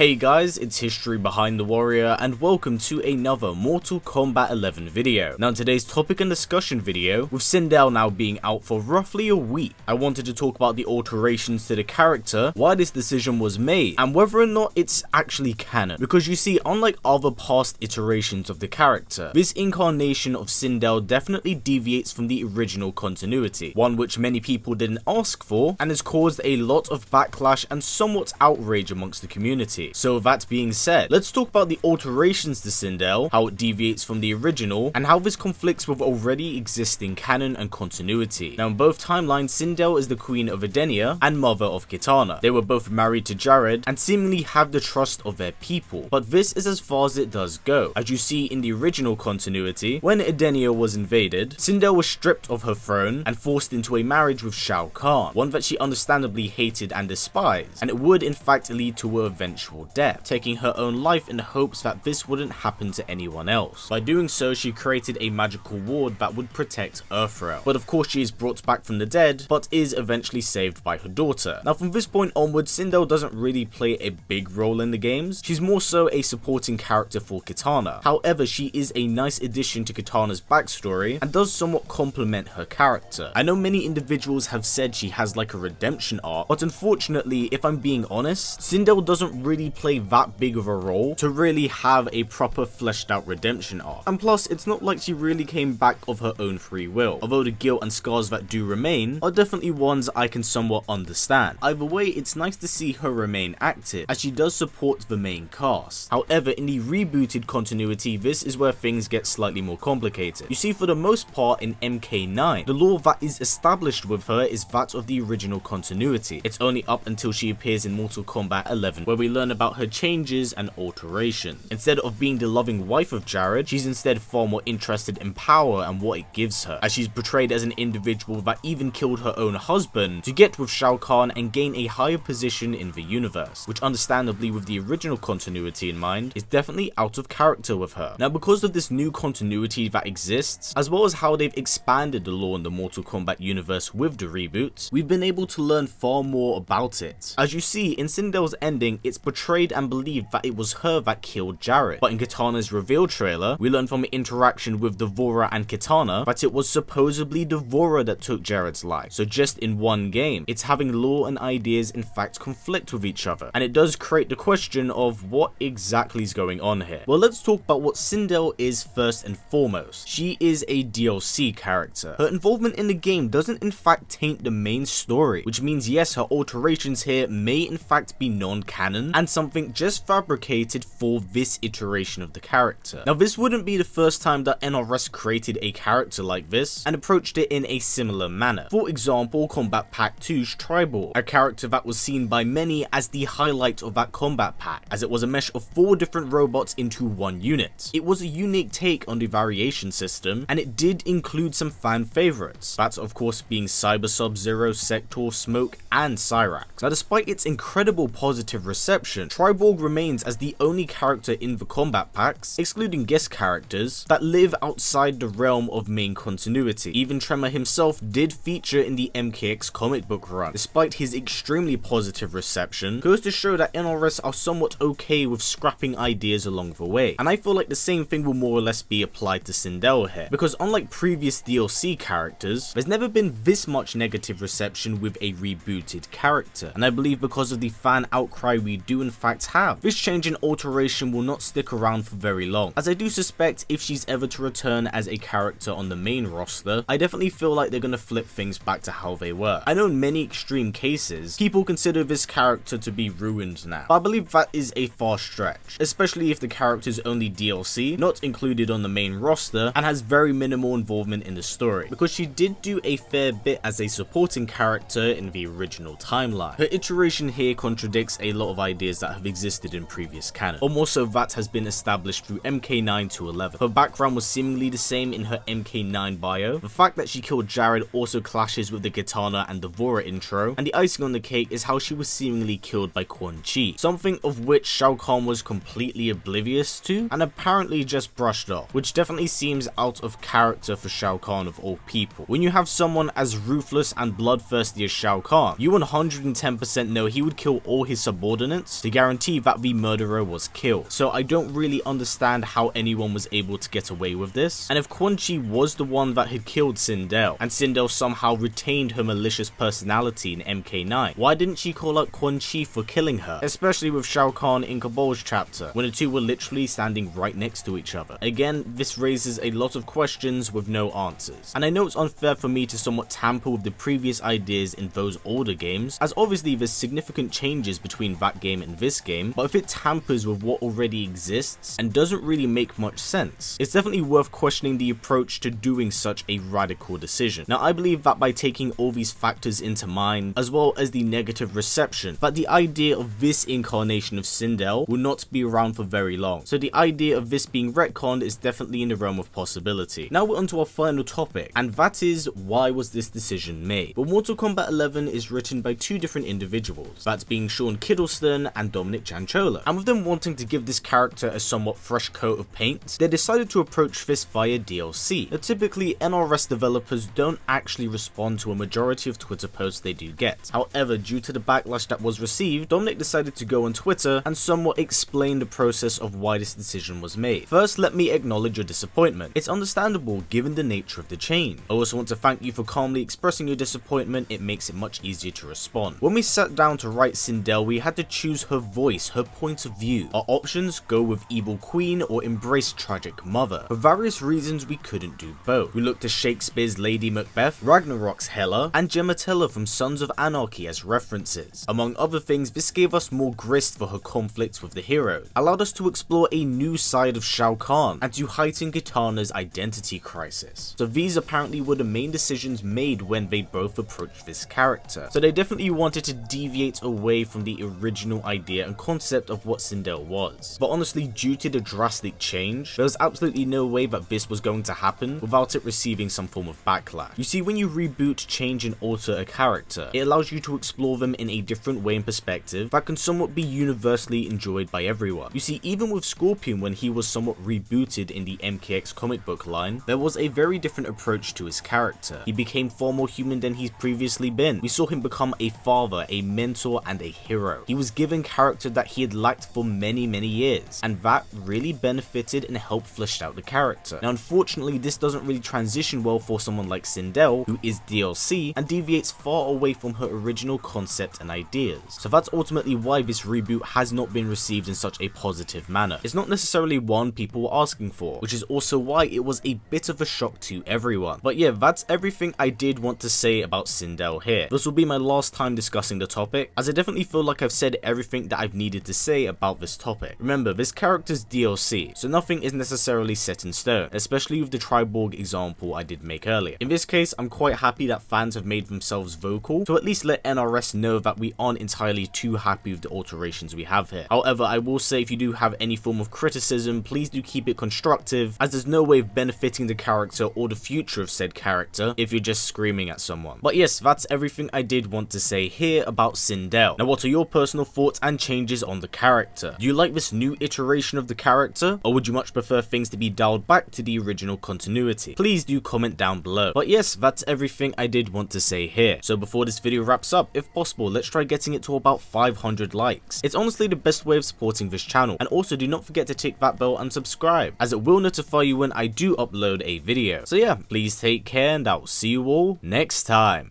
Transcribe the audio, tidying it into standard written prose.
Hey guys, it's History Behind the Warrior and welcome to another Mortal Kombat 11 video. Now in today's topic and discussion video, with Sindel now being out for roughly a week, I wanted to talk about the alterations to the character, why this decision was made, and whether or not it's actually canon. Because you see, unlike other past iterations of the character, this incarnation of Sindel definitely deviates from the original continuity, one which many people didn't ask for and has caused a lot of backlash and somewhat outrage amongst the community. So with that being said, let's talk about the alterations to Sindel, how it deviates from the original, and how this conflicts with already existing canon and continuity. Now in both timelines, Sindel is the queen of Edenia and mother of Kitana. They were both married to Jared and seemingly have the trust of their people, but this is as far as it does go. As you see in the original continuity, when Edenia was invaded, Sindel was stripped of her throne and forced into a marriage with Shao Kahn, one that she understandably hated and despised, and it would in fact lead to her eventual death, taking her own life in the hopes that this wouldn't happen to anyone else. By doing so, she created a magical ward that would protect Earthrealm. But of course she is brought back from the dead, but is eventually saved by her daughter. Now from this point onwards, Sindel doesn't really play a big role in the games. She's more so a supporting character for Kitana. However, she is a nice addition to Kitana's backstory and does somewhat complement her character. I know many individuals have said she has like a redemption arc, but unfortunately, if I'm being honest, Sindel doesn't really play that big of a role to really have a proper fleshed out redemption arc. And plus, it's not like she really came back of her own free will, although the guilt and scars that do remain are definitely ones I can somewhat understand. Either way, it's nice to see her remain active, as she does support the main cast. However, in the rebooted continuity, this is where things get slightly more complicated. You see, for the most part in MK9, the lore that is established with her is that of the original continuity. It's only up until she appears in Mortal Kombat 11, where we learn about her changes and alterations. Instead of being the loving wife of Jared, she's instead far more interested in power and what it gives her, as she's portrayed as an individual that even killed her own husband to get with Shao Kahn and gain a higher position in the universe, which understandably with the original continuity in mind is definitely out of character with her. Now because of this new continuity that exists, as well as how they've expanded the lore in the Mortal Kombat universe with the reboots, we've been able to learn far more about it. As you see, in Sindel's ending, it's portrayed and believed that it was her that killed Jared, but in Kitana's reveal trailer, we learn from an interaction with Devora and Kitana that it was supposedly Devora that took Jared's life. So just in one game, it's having lore and ideas in fact conflict with each other, and it does create the question of what exactly is going on here. Well, let's talk about what Sindel is first and foremost. She is a DLC character. Her involvement in the game doesn't in fact taint the main story, which means yes, her alterations here may in fact be non-canon and something just fabricated for this iteration of the character. Now this wouldn't be the first time that NRS created a character like this and approached it in a similar manner. For example, Combat Pack 2's Triborg, a character that was seen by many as the highlight of that combat pack, as it was a mesh of 4 different robots into one unit. It was a unique take on the variation system, and it did include some fan favorites, that of course being Cyber Sub-Zero, Sector, Smoke, and Cyrax. Now despite its incredible positive reception, Triborg remains as the only character in the combat packs, excluding guest characters, that live outside the realm of main continuity. Even Tremor himself did feature in the MKX comic book run. Despite his extremely positive reception, goes to show that NRS are somewhat okay with scrapping ideas along the way, and I feel like the same thing will more or less be applied to Sindel here, because unlike previous DLC characters, there's never been this much negative reception with a rebooted character, and I believe because of the fan outcry we do in fact have, this change in alteration will not stick around for very long, as I do suspect if she's ever to return as a character on the main roster, I definitely feel like they're gonna flip things back to how they were. I know in many extreme cases, people consider this character to be ruined now, but I believe that is a far stretch, especially if the character's only DLC, not included on the main roster, and has very minimal involvement in the story, because she did do a fair bit as a supporting character in the original timeline. Her iteration here contradicts a lot of ideas that have existed in previous canon, or more so that has been established through MK9 to 11. Her background was seemingly the same in her MK9 bio. The fact that she killed Jared also clashes with the Kitana and Devora intro, and the icing on the cake is how she was seemingly killed by Quan Chi, something of which Shao Kahn was completely oblivious to and apparently just brushed off, which definitely seems out of character for Shao Kahn of all people. When you have someone as ruthless and bloodthirsty as Shao Kahn, you 110% know he would kill all his subordinates to guarantee that the murderer was killed. So I don't really understand how anyone was able to get away with this. And if Quan Chi was the one that had killed Sindel, and Sindel somehow retained her malicious personality in MK9, why didn't she call out Quan Chi for killing her? Especially with Shao Kahn in Cabal's chapter, when the two were literally standing right next to each other. Again, this raises a lot of questions with no answers. And I know it's unfair for me to somewhat tamper with the previous ideas in those older games, as obviously there's significant changes between that game and this game, but if it tampers with what already exists and doesn't really make much sense, it's definitely worth questioning the approach to doing such a radical decision. Now, I believe that by taking all these factors into mind, as well as the negative reception, that the idea of this incarnation of Sindel will not be around for very long. So the idea of this being retconned is definitely in the realm of possibility. Now we're on to our final topic, and that is, why was this decision made? But Mortal Kombat 11 is written by two different individuals, that's being Sean Kiddleston and Dominic Gianchola, and with them wanting to give this character a somewhat fresh coat of paint, they decided to approach this via DLC. Now typically NRS developers don't actually respond to a majority of Twitter posts they do get. However, due to the backlash that was received, Dominic decided to go on Twitter and somewhat explain the process of why this decision was made. First, let me acknowledge your disappointment. It's understandable given the nature of the change. I also want to thank you for calmly expressing your disappointment. It makes it much easier to respond. When we sat down to write Sindel, we had to choose her voice, her point of view. Our options: go with evil queen or embrace tragic mother. For various reasons, we couldn't do both. We looked to Shakespeare's Lady Macbeth, Ragnarok's Hela, and Gematella from Sons of Anarchy as references. Among other things, this gave us more grist for her conflicts with the heroes, allowed us to explore a new side of Shao Kahn, and to heighten Kitana's identity crisis. So these apparently were the main decisions made when they both approached this character. So they definitely wanted to deviate away from the original idea and concept of what Sindel was. But honestly, due to the drastic change, there was absolutely no way that this was going to happen without it receiving some form of backlash. You see, when you reboot, change, and alter a character, it allows you to explore them in a different way and perspective that can somewhat be universally enjoyed by everyone. You see, even with Scorpion, when he was somewhat rebooted in the MKX comic book line, there was a very different approach to his character. He became far more human than he's previously been. We saw him become a father, a mentor, and a hero. He was given character that he had lacked for many years, and that really benefited and helped flesh out the character. Now unfortunately, this doesn't really transition well for someone like Sindel, who is DLC and deviates far away from her original concept and ideas. So that's ultimately why this reboot has not been received in such a positive manner. It's not necessarily one people were asking for, which is also why it was a bit of a shock to everyone. But yeah, that's everything I did want to say about Sindel here. This will be my last time discussing the topic, as I definitely feel like I've said everything that I've needed to say about this topic. Remember, this character's DLC, so nothing is necessarily set in stone, especially with the Triborg example I did make earlier. In this case, I'm quite happy that fans have made themselves vocal to at least let NRS know that we aren't entirely too happy with the alterations we have here. However, I will say if you do have any form of criticism, please do keep it constructive, as there's no way of benefiting the character or the future of said character if you're just screaming at someone. But yes, that's everything I did want to say here about Sindel. Now, what are your personal thoughts and changes on the character? Do you like this new iteration of the character, or would you much prefer things to be dialed back to the original continuity? Please do comment down below. But yes, that's everything I did want to say here. So before this video wraps up, if possible, let's try getting it to about 500 likes. It's honestly the best way of supporting this channel, and also do not forget to tick that bell and subscribe, as it will notify you when I do upload a video. So yeah, please take care, and I'll see you all next time.